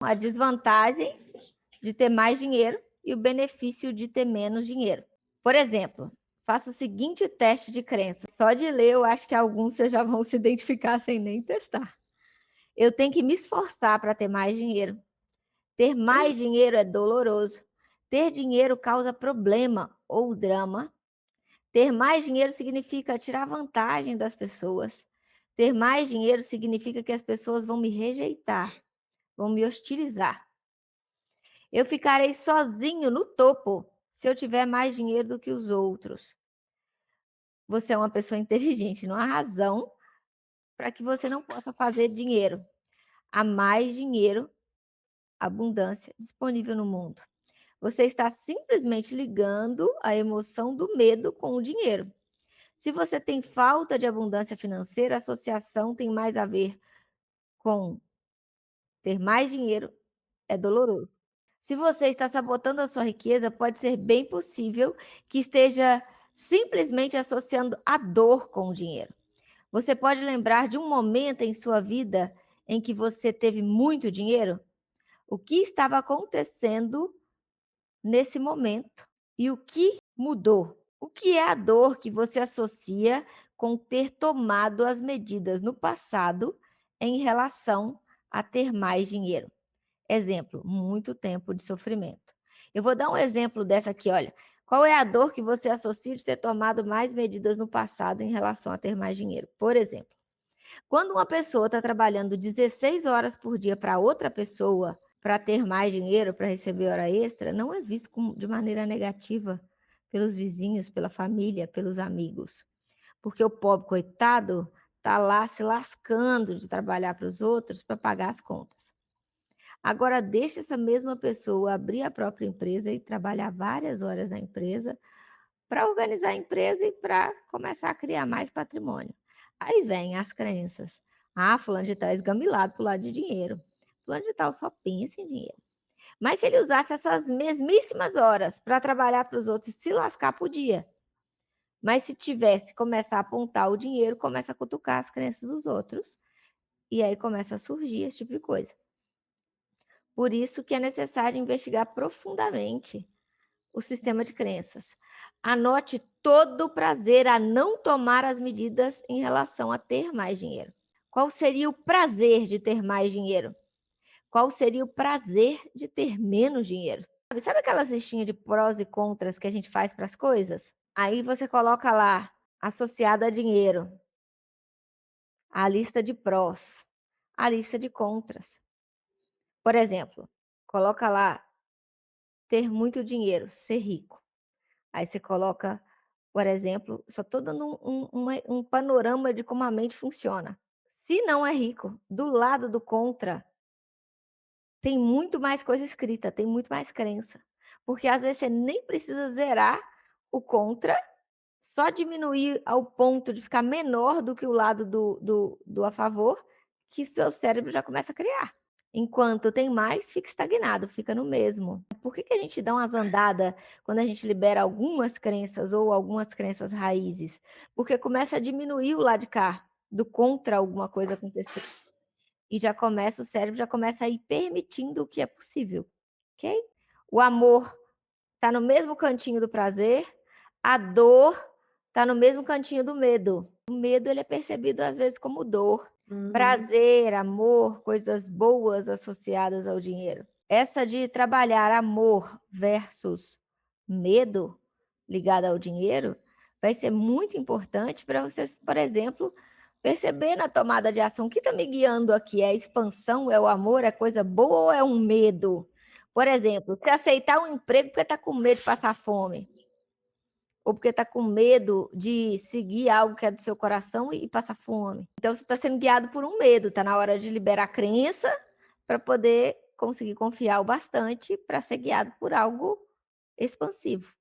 A desvantagem de ter mais dinheiro e o benefício de ter menos dinheiro. Por exemplo, faça o seguinte teste de crença. Só de ler, eu acho que alguns vocês já vão se identificar sem nem testar. Eu tenho que me esforçar para ter mais dinheiro. Ter mais dinheiro é doloroso. Ter dinheiro causa problema ou drama. Ter mais dinheiro significa tirar vantagem das pessoas. Ter mais dinheiro significa que as pessoas vão me rejeitar, vão me hostilizar. Eu ficarei sozinho no topo se eu tiver mais dinheiro do que os outros. Você é uma pessoa inteligente, não há razão para que você não possa fazer dinheiro. Há mais dinheiro, abundância disponível no mundo. Você está simplesmente ligando a emoção do medo com o dinheiro. Se você tem falta de abundância financeira, a associação tem mais a ver com ter mais dinheiro, é doloroso. Se você está sabotando a sua riqueza, pode ser bem possível que esteja simplesmente associando a dor com o dinheiro. Você pode lembrar de um momento em sua vida em que você teve muito dinheiro? O que estava acontecendo nesse momento e o que mudou? O que é a dor que você associa com ter tomado as medidas no passado em relação a ter mais dinheiro? Exemplo, muito tempo de sofrimento. Eu vou dar um exemplo dessa aqui, olha. Qual é a dor que você associa de ter tomado mais medidas no passado em relação a ter mais dinheiro? Por exemplo, quando uma pessoa está trabalhando 16 horas por dia para outra pessoa para ter mais dinheiro, para receber hora extra, não é visto de maneira negativa pelos vizinhos, pela família, pelos amigos. Porque o pobre coitado está lá se lascando de trabalhar para os outros para pagar as contas. Agora, deixa essa mesma pessoa abrir a própria empresa e trabalhar várias horas na empresa para organizar a empresa e para começar a criar mais patrimônio. Aí vem as crenças. Ah, fulano de tal é esgamilado por lado de dinheiro. Fulano de tal só pensa em dinheiro. Mas se ele usasse essas mesmíssimas horas para trabalhar para os outros e se lascar, podia. Mas se tivesse começar a apontar o dinheiro, começa a cutucar as crenças dos outros. E aí começa a surgir esse tipo de coisa. Por isso que é necessário investigar profundamente o sistema de crenças. Anote todo o prazer a não tomar as medidas em relação a ter mais dinheiro. Qual seria o prazer de ter mais dinheiro? Qual seria o prazer de ter menos dinheiro? Sabe aquelas listinhas de prós e contras que a gente faz para as coisas? Aí você coloca lá, associado a dinheiro, a lista de prós, a lista de contras. Por exemplo, coloca lá ter muito dinheiro, ser rico. Aí você coloca, por exemplo, só estou dando um panorama de como a mente funciona. Se não é rico, do lado do contra, tem muito mais coisa escrita, tem muito mais crença. Porque às vezes você nem precisa zerar o contra, só diminuir ao ponto de ficar menor do que o lado do a favor, que seu cérebro já começa a criar. Enquanto tem mais, fica estagnado, fica no mesmo. Por que a gente dá umas andadas quando a gente libera algumas crenças ou algumas crenças raízes? Porque começa a diminuir o lado de cá, do contra alguma coisa acontecer. E já começa, o cérebro já começa a ir permitindo o que é possível, ok? O amor está no mesmo cantinho do prazer, a dor está no mesmo cantinho do medo. O medo ele é percebido às vezes como dor. Prazer, amor, coisas boas associadas ao dinheiro. Essa de trabalhar amor versus medo ligado ao dinheiro vai ser muito importante para você, por exemplo, perceber na tomada de ação o que está me guiando aqui. É a expansão, é o amor, é coisa boa ou é um medo? Por exemplo, se aceitar um emprego porque está com medo de passar fome, ou porque está com medo de seguir algo que é do seu coração e passar fome. Então, você está sendo guiado por um medo, está na hora de liberar a crença para poder conseguir confiar o bastante para ser guiado por algo expansivo.